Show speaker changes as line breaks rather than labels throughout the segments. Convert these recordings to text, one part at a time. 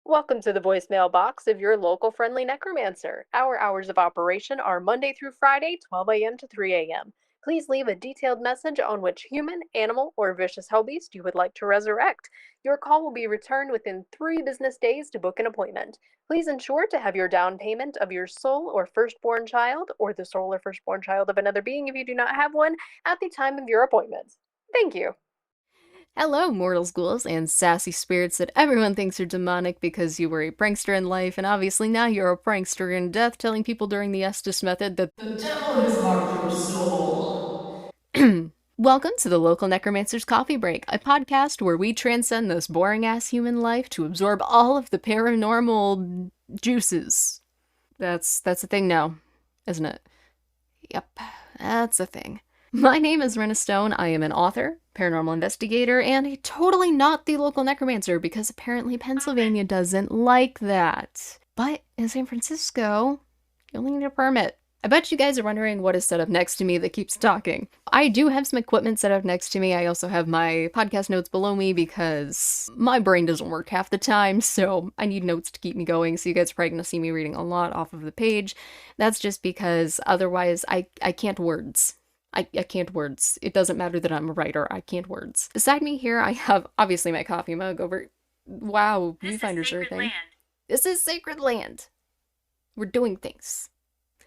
Welcome to the voicemail box of your local friendly Necromancer. Our hours of operation are Monday through Friday, 12 a.m. to 3 a.m. Please leave a detailed message on which human, animal, or vicious hellbeast you would like to resurrect. Your call will be returned within 3 business days to book an appointment. Please ensure to have your down payment of your soul or firstborn child, or the soul or firstborn child of another being if you do not have one, at the time of your appointment. Thank you.
Hello, mortals, ghouls, and sassy spirits that everyone thinks are demonic because you were a prankster in life, and obviously now you're a prankster in death, telling people during the Estes method that
The devil has marked your soul.
Welcome to the Local Necromancer's Coffee Break, a podcast where we transcend this boring ass human life to absorb all of the paranormal juices. That's a thing now, isn't it? Yep, that's a thing. My name is Wrenna Stone. I am an author, paranormal investigator, and totally not the local necromancer because apparently Pennsylvania doesn't like that. But in San Francisco, you only need a permit. I bet you guys are wondering what is set up next to me that keeps talking. I do have some equipment set up next to me. I also have my podcast notes below me because my brain doesn't work half the time, so I need notes to keep me going. So you guys are probably gonna see me reading a lot off of the page. That's just because otherwise I can't words. I can't words. It doesn't matter that I'm a writer. I can't words. Beside me here, I have obviously my coffee mug over. Wow, viewfinders are a thing. This is sacred land. We're doing things.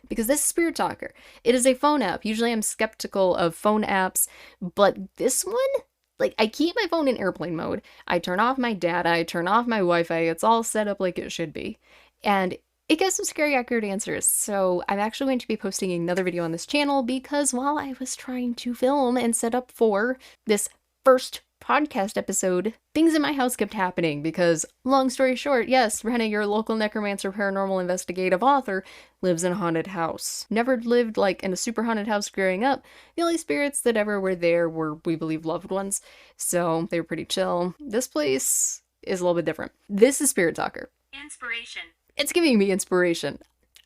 Because this is Spirit Talker. It is a phone app. Usually I'm skeptical of phone apps, but this one? Like, I keep my phone in airplane mode. I turn off my data. I turn off my Wi-Fi. It's all set up like it should be. And it gets some scary accurate answers. So I'm actually going to be posting another video on this channel because while I was trying to film and set up for this first podcast episode, things in my house kept happening because, long story short, yes, Wrenna, your local necromancer paranormal investigative author, lives in a haunted house. Never lived like in a super haunted house growing up. The only spirits that ever were there were, we believe, loved ones. So they were pretty chill. This place is a little bit different. This is Spirit Talker.
Inspiration.
It's giving me inspiration.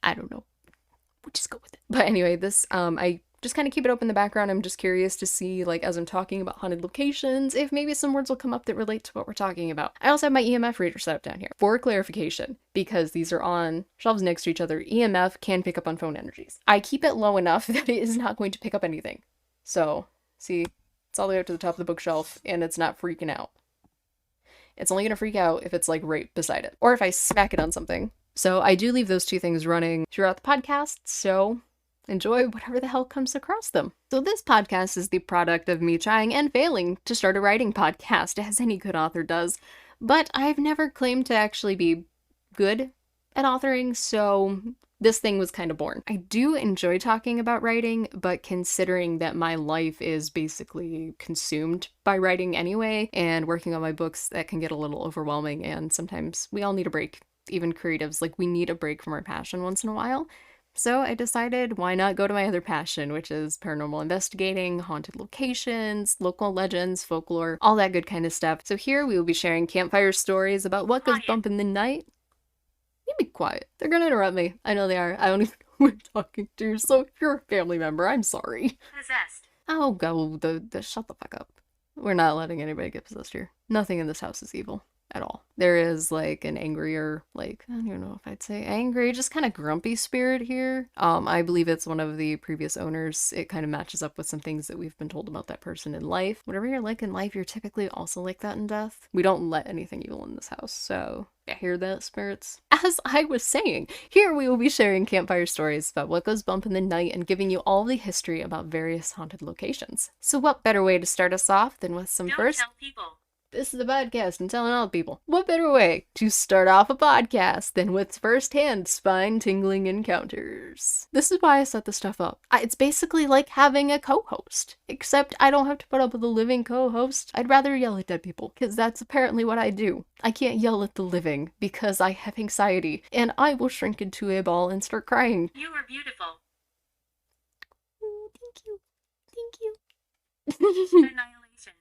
I don't know. We'll just go with it. But anyway, this, I just kind of keep it up in the background. I'm just curious to see, like, as I'm talking about haunted locations, if maybe some words will come up that relate to what we're talking about. I also have my EMF reader set up down here. For clarification, because these are on shelves next to each other, EMF can pick up on phone energies. I keep it low enough that it is not going to pick up anything. So, see, it's all the way up to the top of the bookshelf, and it's not freaking out. It's only gonna freak out if it's, like, right beside it. Or if I smack it on something. So I do leave those two things running throughout the podcast, so enjoy whatever the hell comes across them. So this podcast is the product of me trying and failing to start a writing podcast, as any good author does, but I've never claimed to actually be good at authoring, so this thing was kind of born. I do enjoy talking about writing, but considering that my life is basically consumed by writing anyway, and working on my books, that can get a little overwhelming, and sometimes we all need a break. Even creatives, like, we need a break from our passion once in a while. So I decided, why not go to my other passion, which is paranormal investigating, haunted locations, local legends, folklore, all that good kind of stuff. So here we will be sharing campfire stories about what goes bump in the night. You be quiet. They're gonna interrupt me. I know they are. I don't even know who I'm talking to, so if you're a family member, I'm sorry.
Possessed.
Oh, go. Shut the fuck up. We're not letting anybody get possessed here. Nothing in this house is evil. At all. There is like an angrier, like, I don't even know if I'd say angry, just kind of grumpy spirit here. I believe it's one of the previous owners. It kind of matches up with some things that we've been told about that person in life. Whatever you're like in life, you're typically also like that in death. We don't let anything evil in this house, so I hear that, spirits. As I was saying, here we will be sharing campfire stories about what goes bump in the night and giving you all the history about various haunted locations. So what better way to start us off than with some
Don't
first
tell people.
this is a podcast and telling all the people. What better way to start off a podcast than with first-hand spine-tingling encounters? This is why I set this stuff up. It's basically like having a co-host, except I don't have to put up with a living co-host. I'd rather yell at dead people, because that's apparently what I do. I can't yell at the living, because I have anxiety, and I will shrink into a ball and start crying.
You are beautiful.
Thank you. Thank you.
Annihilation.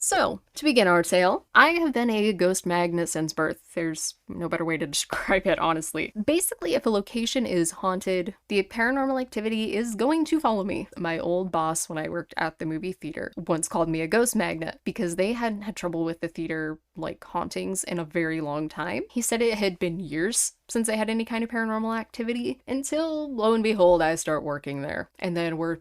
So, to begin our tale, I have been a ghost magnet since birth. There's no better way to describe it, honestly. Basically, if a location is haunted, the paranormal activity is going to follow me. My old boss, when I worked at the movie theater, once called me a ghost magnet because they hadn't had trouble with the theater, like, hauntings in a very long time. He said it had been years since I had any kind of paranormal activity until, lo and behold, I start working there. And then we're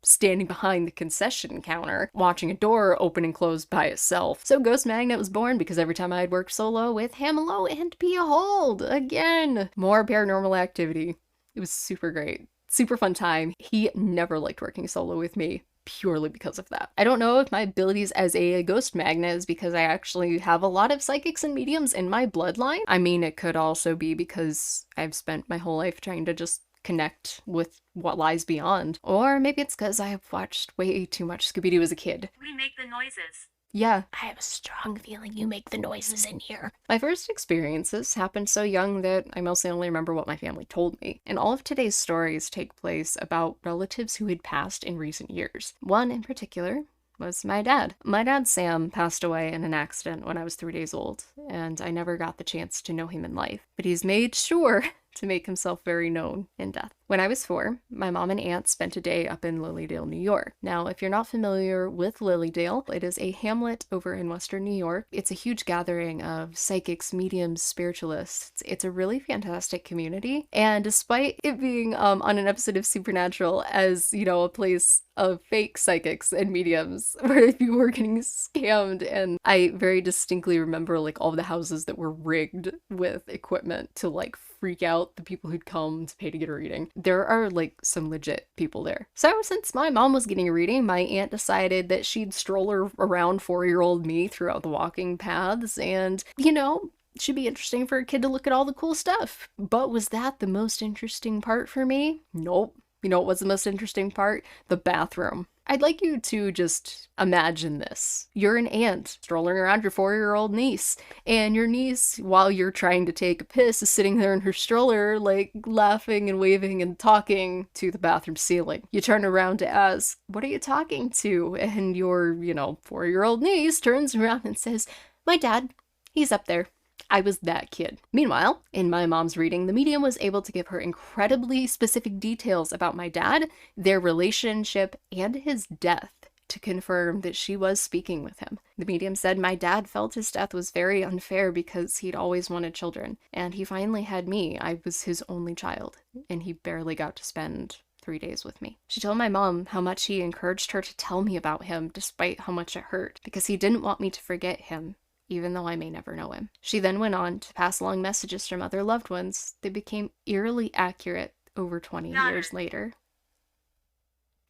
standing behind the concession counter, watching a door open and close by itself. So Ghost Magnet was born because every time I'd worked solo with him, lo and behold, again, more paranormal activity. It was super great. Super fun time. He never liked working solo with me, purely because of that. I don't know if my abilities as a ghost magnet is because I actually have a lot of psychics and mediums in my bloodline. I mean, it could also be because I've spent my whole life trying to just connect with what lies beyond. Or maybe it's because I have watched way too much Scooby-Doo as a kid.
We make the noises.
Yeah, I have a strong feeling you make the noises in here. My first experiences happened so young that I mostly only remember what my family told me. And all of today's stories take place about relatives who had passed in recent years. One in particular was my dad. My dad, Sam, passed away in an accident when I was 3 days old, and I never got the chance to know him in life. But he's made sure to make himself very known in death. When I was 4, my mom and aunt spent a day up in Lilydale, New York. Now, if you're not familiar with Lilydale, it is a hamlet over in western New York. It's a huge gathering of psychics, mediums, spiritualists. It's a really fantastic community. And despite it being on an episode of Supernatural as, a place of fake psychics and mediums where people were getting scammed, and I very distinctly remember like all the houses that were rigged with equipment to like freak out the people who'd come to pay to get a reading. There are like some legit people there. So since my mom was getting a reading, my aunt decided that she'd stroll her around 4-year-old me throughout the walking paths, and should be interesting for a kid to look at all the cool stuff. But was that the most interesting part for me? Nope. You know what was the most interesting part? The bathroom. I'd like you to just imagine this. You're an aunt strolling around your 4-year-old niece, and your niece, while you're trying to take a piss, is sitting there in her stroller, like laughing and waving and talking to the bathroom ceiling. You turn around to ask, "What are you talking to?" And your, 4-year-old niece turns around and says, "My dad, he's up there." I was that kid. Meanwhile, in my mom's reading, the medium was able to give her incredibly specific details about my dad, their relationship, and his death to confirm that she was speaking with him. The medium said my dad felt his death was very unfair because he'd always wanted children, and he finally had me. I was his only child, and he barely got to spend 3 days with me. She told my mom how much he encouraged her to tell me about him despite how much it hurt, because he didn't want me to forget him, even though I may never know him. She then went on to pass along messages from other loved ones that became eerily accurate over 20 years later.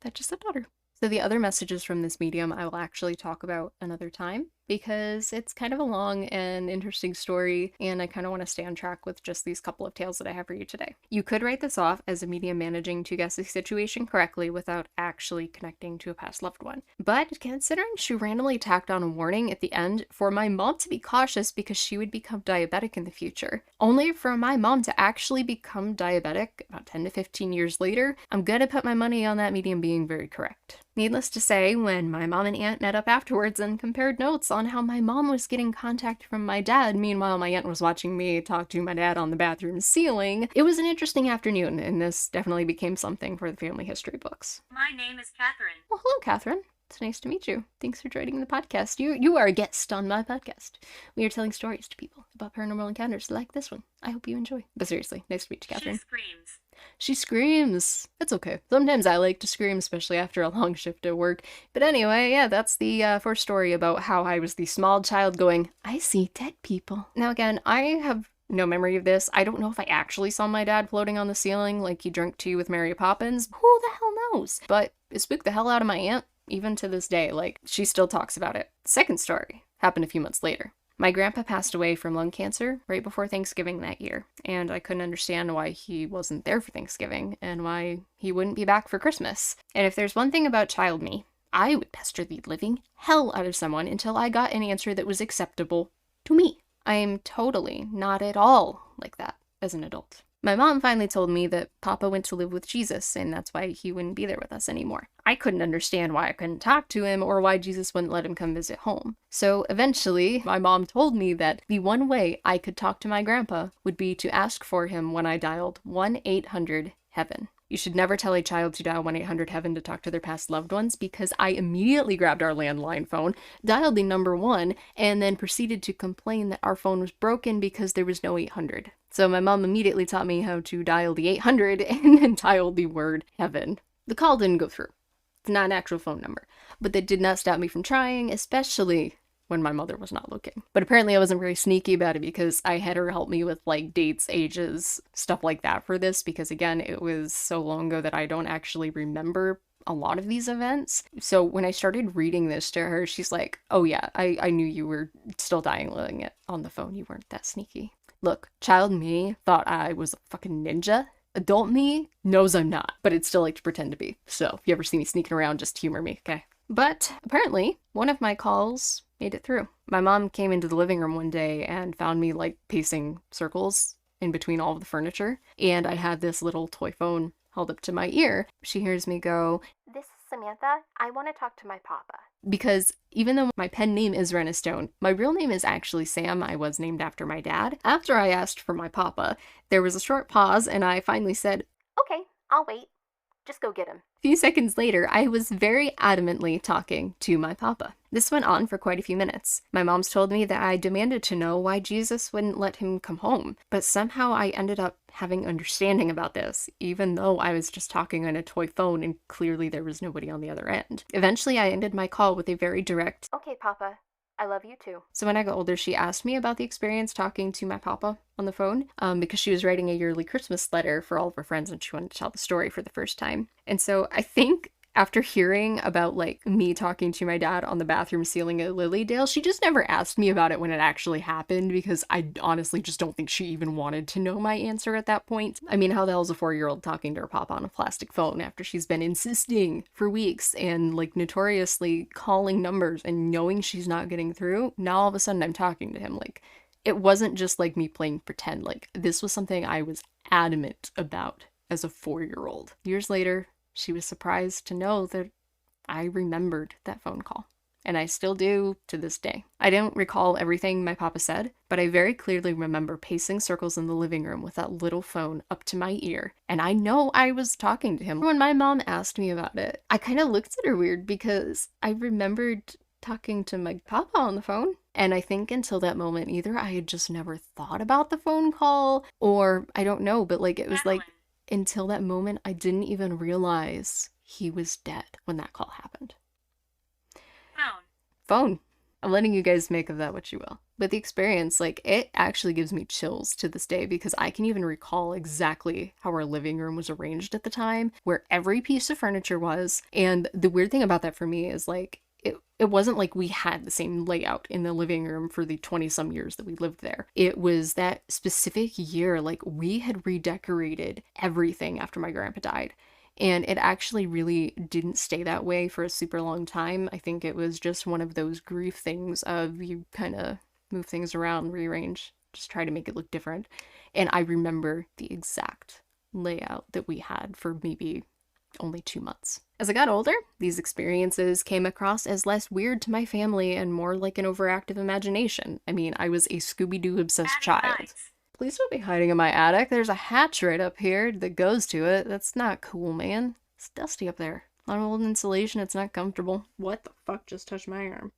That just said daughter. So the other messages from this medium I will actually talk about another time, because it's kind of a long and interesting story, and I kind of want to stay on track with just these couple of tales that I have for you today. You could write this off as a medium managing to guess the situation correctly without actually connecting to a past loved one. But considering she randomly tacked on a warning at the end for my mom to be cautious because she would become diabetic in the future, only for my mom to actually become diabetic about 10 to 15 years later, I'm gonna put my money on that medium being very correct. Needless to say, when my mom and aunt met up afterwards and compared notes on how my mom was getting contact from my dad, meanwhile my aunt was watching me talk to my dad on the bathroom ceiling, it was an interesting afternoon, and this definitely became something for the family history books.
My name is Catherine.
Well, hello, Catherine. It's nice to meet you. Thanks for joining the podcast. You are a guest on my podcast. We are telling stories to people about paranormal encounters like this one. I hope you enjoy. But seriously, nice to meet you, Catherine.
She screams.
She screams. It's okay. Sometimes I like to scream, especially after a long shift at work. But anyway, yeah, that's the first story about how I was the small child going, "I see dead people." Now again, I have no memory of this. I don't know if I actually saw my dad floating on the ceiling like he drank tea with Mary Poppins. Who the hell knows? But it spooked the hell out of my aunt. Even to this day, like, she still talks about it. Second story happened a few months later. My grandpa passed away from lung cancer right before Thanksgiving that year, and I couldn't understand why he wasn't there for Thanksgiving and why he wouldn't be back for Christmas. And if there's one thing about child me, I would pester the living hell out of someone until I got an answer that was acceptable to me. I am totally not at all like that as an adult. My mom finally told me that Papa went to live with Jesus, and that's why he wouldn't be there with us anymore. I couldn't understand why I couldn't talk to him or why Jesus wouldn't let him come visit home. So eventually, my mom told me that the one way I could talk to my grandpa would be to ask for him when I dialed 1-800-HEAVEN. You should never tell a child to dial 1-800-HEAVEN to talk to their past loved ones, because I immediately grabbed our landline phone, dialed the number 1, and then proceeded to complain that our phone was broken because there was no 800. So my mom immediately taught me how to dial the 800 and then dial the word heaven. The call didn't go through. It's not an actual phone number. But that did not stop me from trying, especially when my mother was not looking. But apparently I wasn't very sneaky about it, because I had her help me with like dates, ages, stuff like that for this, because again, it was so long ago that I don't actually remember a lot of these events. So when I started reading this to her, she's like, oh yeah, I knew you were still dialing it on the phone. You weren't that sneaky. Look, child me thought I was a fucking ninja. Adult me knows I'm not, but I'd still like to pretend to be. So if you ever see me sneaking around, just humor me, okay? But apparently, one of my calls made it through. My mom came into the living room one day and found me like pacing circles in between all of the furniture, and I had this little toy phone held up to my ear. She hears me go, "This is Samantha. I want to talk to my papa." Because even though my pen name is Wrenna Stone, my real name is actually Sam. I was named after my dad. After I asked for my papa, there was a short pause, and I finally said, "Okay, I'll wait. Just go get him." A few seconds later, I was very adamantly talking to my papa. This went on for quite a few minutes. My mom's told me that I demanded to know why Jesus wouldn't let him come home, but somehow I ended up having understanding about this, even though I was just talking on a toy phone and clearly there was nobody on the other end. Eventually, I ended my call with a very direct, "Okay, Papa. I love you too." So when I got older, she asked me about the experience talking to my papa on the phone, because she was writing a yearly Christmas letter for all of her friends and she wanted to tell the story for the first time. And so I think after hearing about like me talking to my dad on the bathroom ceiling at Lilydale, she just never asked me about it when it actually happened, because I honestly just don't think she even wanted to know my answer at that point. I mean, how the hell's a 4-year-old talking to her papa on a plastic phone after she's been insisting for weeks and like notoriously calling numbers and knowing she's not getting through? Now all of a sudden I'm talking to him. Like, it wasn't just like me playing pretend. Like, this was something I was adamant about as a 4-year-old. Years later, she was surprised to know that I remembered that phone call. And I still do to this day. I don't recall everything my papa said, but I very clearly remember pacing circles in the living room with that little phone up to my ear. And I know I was talking to him. When my mom asked me about it, I kind of looked at her weird, because I remembered talking to my papa on the phone. And I think until that moment, either I had just never thought about the phone call, or I don't know, but like it was like, until that moment, I didn't even realize he was dead when that call happened. Phone. I'm letting you guys make of that what you will. But the experience, like, it actually gives me chills to this day, because I can even recall exactly how our living room was arranged at the time, where every piece of furniture was. And the weird thing about that for me is, like, it wasn't like we had the same layout in the living room for the 20-some years that we lived there. It was that specific year, like, we had redecorated everything after my grandpa died. And it actually really didn't stay that way for a super long time. I think it was just one of those grief things of you kind of move things around, rearrange, just try to make it look different. And I remember the exact layout that we had for maybe only 2 months. As I got older, these experiences came across as less weird to my family and more like an overactive imagination. I mean, I was a Scooby-Doo obsessed child. Please don't be hiding in my attic. There's a hatch right up here that goes to it. That's not cool, man. It's dusty up there. On old insulation, it's not comfortable. What the fuck just touched my arm?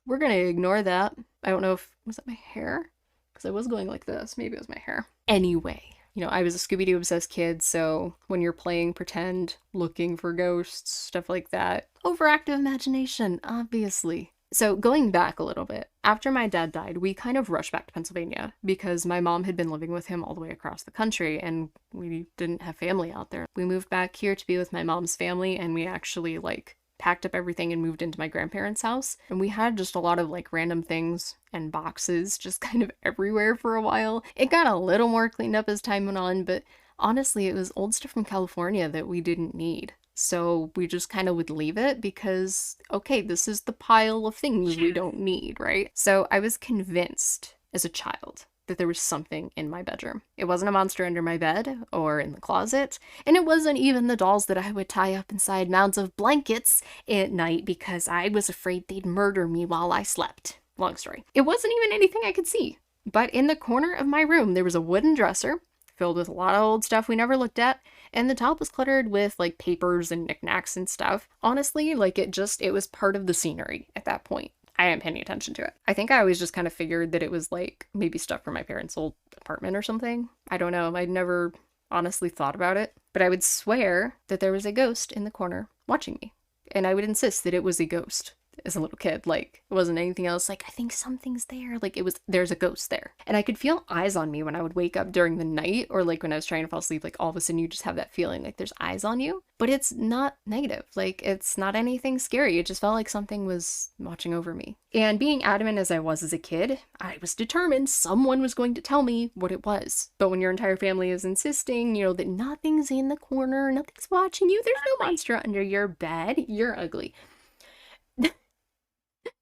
We're gonna ignore that. I don't know if... was that my hair? Because I was going like this. Maybe it was my hair. Anyway. You know, I was a Scooby-Doo obsessed kid, so when you're playing pretend, looking for ghosts, stuff like that, overactive imagination, obviously. So going back a little bit, after my dad died, we kind of rushed back to Pennsylvania because my mom had been living with him all the way across the country and we didn't have family out there. We moved back here to be with my mom's family, and we actually like packed up everything and moved into my grandparents' house. And we had just a lot of like random things and boxes just kind of everywhere for a while. It got a little more cleaned up as time went on, but honestly, it was old stuff from California that we didn't need. So we just kind of would leave it because, okay, this is the pile of things we don't need, right? So I was convinced as a child that there was something in my bedroom. It wasn't a monster under my bed or in the closet, and it wasn't even the dolls that I would tie up inside mounds of blankets at night because I was afraid they'd murder me while I slept. Long story. It wasn't even anything I could see. But in the corner of my room, there was a wooden dresser filled with a lot of old stuff we never looked at, and the top was cluttered with like papers and knickknacks and stuff. Honestly, like it was part of the scenery at that point. I am paying attention to it. I think I always just kind of figured that it was like maybe stuff from my parents' old apartment or something. I don't know. I'd never honestly thought about it, but I would swear that there was a ghost in the corner watching me. And I would insist that it was a ghost as a little kid. Like, it wasn't anything else. Like, I think something's there. Like, there's a ghost there. And I could feel eyes on me when I would wake up during the night, or like when I was trying to fall asleep, like all of a sudden you just have that feeling like there's eyes on you. But it's not negative. Like, it's not anything scary. It just felt like something was watching over me. And being adamant as I was as a kid, I was determined someone was going to tell me what it was. But when your entire family is insisting, that nothing's in the corner, nothing's watching you, there's no monster under your bed, you're ugly.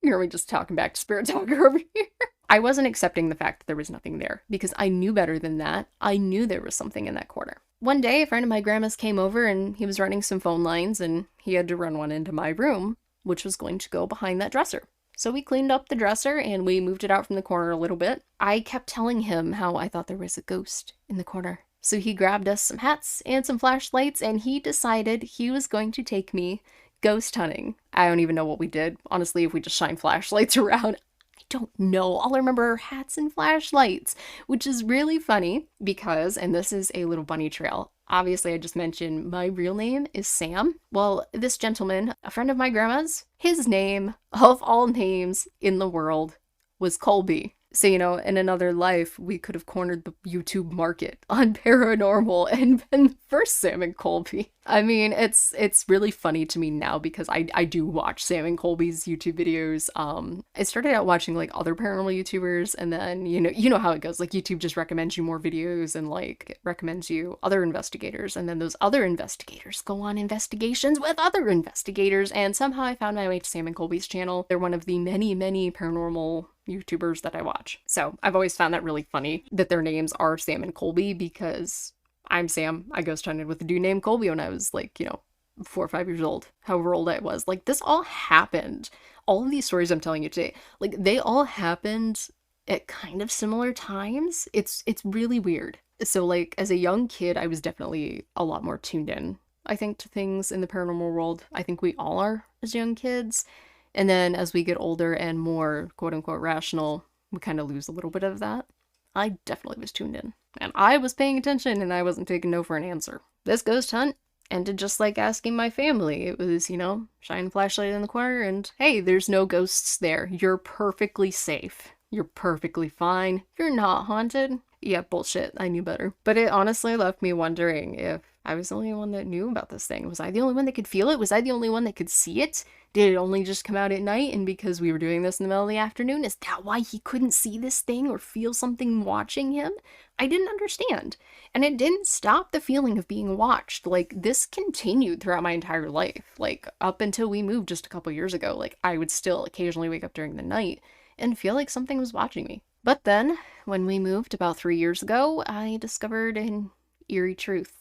Here we just talking back to Spirit Talker over here. I wasn't accepting the fact that there was nothing there because I knew better than that. I knew there was something in that corner. One day, a friend of my grandma's came over and he was running some phone lines and he had to run one into my room, which was going to go behind that dresser. So we cleaned up the dresser and we moved it out from the corner a little bit. I kept telling him how I thought there was a ghost in the corner. So he grabbed us some hats and some flashlights and he decided he was going to take me ghost hunting. I don't even know what we did. Honestly, if we just shine flashlights around, I don't know. All I remember are hats and flashlights, which is really funny because, and this is a little bunny trail, obviously I just mentioned my real name is Sam. Well, this gentleman, a friend of my grandma's, his name, of all names in the world, was Colby. So, in another life, we could have cornered the YouTube market on paranormal and been the first Sam and Colby. I mean, it's really funny to me now because I do watch Sam and Colby's YouTube videos. I started out watching like other paranormal YouTubers, and then you know how it goes. Like YouTube just recommends you more videos and like it recommends you other investigators, and then those other investigators go on investigations with other investigators. And somehow I found my way to Sam and Colby's channel. They're one of the many paranormal YouTubers that I watch. So I've always found that really funny that their names are Sam and Colby because I'm Sam. I ghost hunted with a dude named Colby when I was like, 4 or 5 years old, however old I was. Like, this all happened. All of these stories I'm telling you today, like, they all happened at kind of similar times. It's really weird. So, like, as a young kid, I was definitely a lot more tuned in, I think, to things in the paranormal world. I think we all are as young kids. And then as we get older and more quote-unquote rational, we kind of lose a little bit of that. I definitely was tuned in. And I was paying attention and I wasn't taking no for an answer. This ghost hunt ended just like asking my family. It was, shine a flashlight in the corner and, hey, there's no ghosts there. You're perfectly safe. You're perfectly fine. You're not haunted. Yeah, bullshit. I knew better. But it honestly left me wondering if I was the only one that knew about this thing. Was I the only one that could feel it? Was I the only one that could see it? Did it only just come out at night? And because we were doing this in the middle of the afternoon, is that why he couldn't see this thing or feel something watching him? I didn't understand. And it didn't stop the feeling of being watched. Like, this continued throughout my entire life. Like, up until we moved just a couple years ago, like, I would still occasionally wake up during the night and feel like something was watching me. But then, when we moved about 3 years ago, I discovered an eerie truth.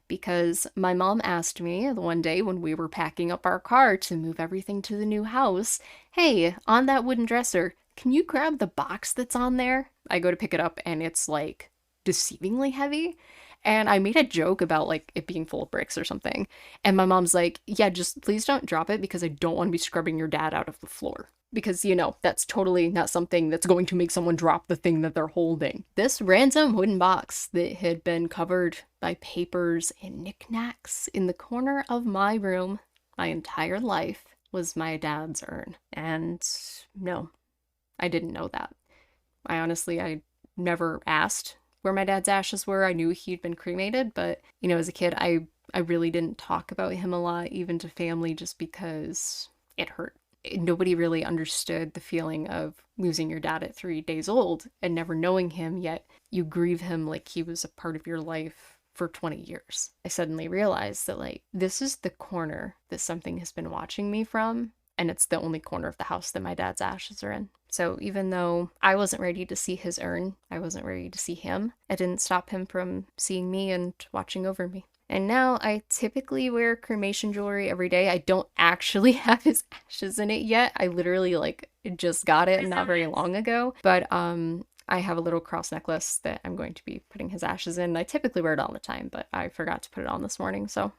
Because my mom asked me the one day when we were packing up our car to move everything to the new house, hey, on that wooden dresser, can you grab the box that's on there? I go to pick it up and it's like deceivingly heavy. And I made a joke about like it being full of bricks or something. And my mom's like, yeah, just please don't drop it because I don't want to be scrubbing your dad out of the floor. Because, that's totally not something that's going to make someone drop the thing that they're holding. This random wooden box that had been covered by papers and knickknacks in the corner of my room my entire life was my dad's urn. And no, I didn't know that. I never asked where my dad's ashes were. I knew he'd been cremated, but, as a kid, I really didn't talk about him a lot, even to family, just because it hurt. Nobody really understood the feeling of losing your dad at 3 days old and never knowing him, yet you grieve him like he was a part of your life for 20 years. I suddenly realized that, like, this is the corner that something has been watching me from, and it's the only corner of the house that my dad's ashes are in. So even though I wasn't ready to see his urn, I wasn't ready to see him, it didn't stop him from seeing me and watching over me. And now I typically wear cremation jewelry every day. I don't actually have his ashes in it yet. I literally just got it not very long ago. But I have a little cross necklace that I'm going to be putting his ashes in. I typically wear it all the time, but I forgot to put it on this morning. So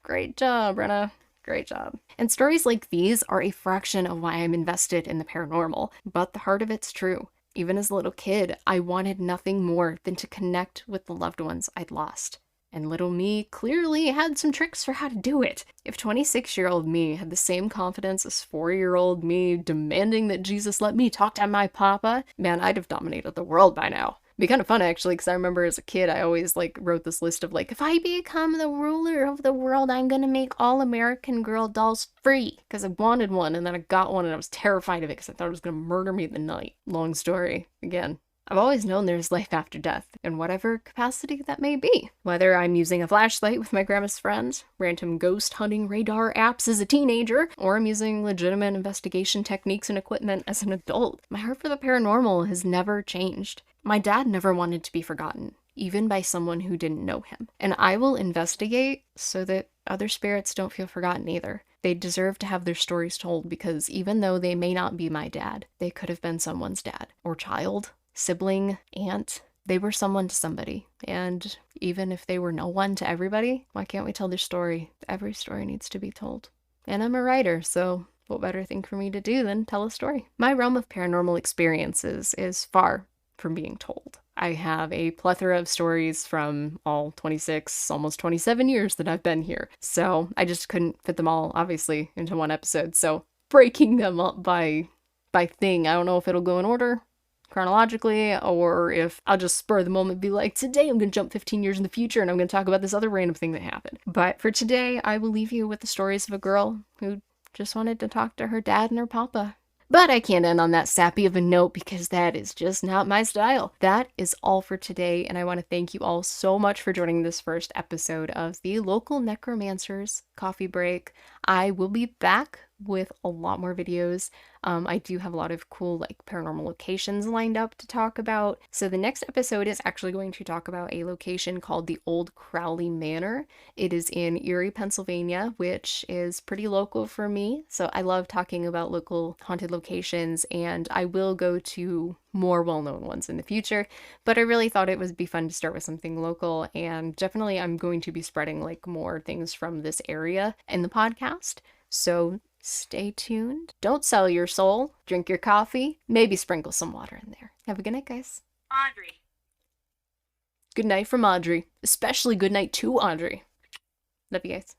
great job, Wrenna. Great job. And stories like these are a fraction of why I'm invested in the paranormal, but the heart of it's true. Even as a little kid, I wanted nothing more than to connect with the loved ones I'd lost. And little me clearly had some tricks for how to do it. If 26-year-old me had the same confidence as 4-year-old me demanding that Jesus let me talk to my papa, man, I'd have dominated the world by now. It'd be kind of fun, actually, because I remember as a kid, I always, wrote this list of, if I become the ruler of the world, I'm gonna make all American Girl dolls free. Because I wanted one, and then I got one, and I was terrified of it because I thought it was gonna murder me in the night. Long story. Again, I've always known there's life after death, in whatever capacity that may be. Whether I'm using a flashlight with my grandma's friends, random ghost hunting radar apps as a teenager, or I'm using legitimate investigation techniques and equipment as an adult, my heart for the paranormal has never changed. My dad never wanted to be forgotten, even by someone who didn't know him. And I will investigate so that other spirits don't feel forgotten either. They deserve to have their stories told because even though they may not be my dad, they could have been someone's dad or child, sibling, aunt. They were someone to somebody. And even if they were no one to everybody, why can't we tell their story? Every story needs to be told. And I'm a writer, so what better thing for me to do than tell a story? My realm of paranormal experiences is far from being told. I have a plethora of stories from all 26, almost 27 years that I've been here. So I just couldn't fit them all, obviously, into one episode. So breaking them up by thing, I don't know if it'll go in order chronologically, or if I'll just spur the moment and be like, today I'm going to jump 15 years in the future and I'm going to talk about this other random thing that happened. But for today, I will leave you with the stories of a girl who just wanted to talk to her dad and her papa. But I can't end on that sappy of a note because that is just not my style. That is all for today, and I want to thank you all so much for joining this first episode of the Local Necromancers Coffee Break. I will be back with a lot more videos. I do have a lot of cool paranormal locations lined up to talk about. So the next episode is actually going to talk about a location called the Old Crowley Manor. It is in Erie, Pennsylvania, which is pretty local for me. So I love talking about local haunted locations, and I will go to more well-known ones in the future, but I really thought it would be fun to start with something local, and definitely I'm going to be spreading more things from this area in the podcast. So stay tuned. Don't sell your soul. Drink your coffee. Maybe sprinkle some water in there. Have a good night, guys.
Audrey.
Good night from Audrey. Especially good night to Audrey. Love you guys.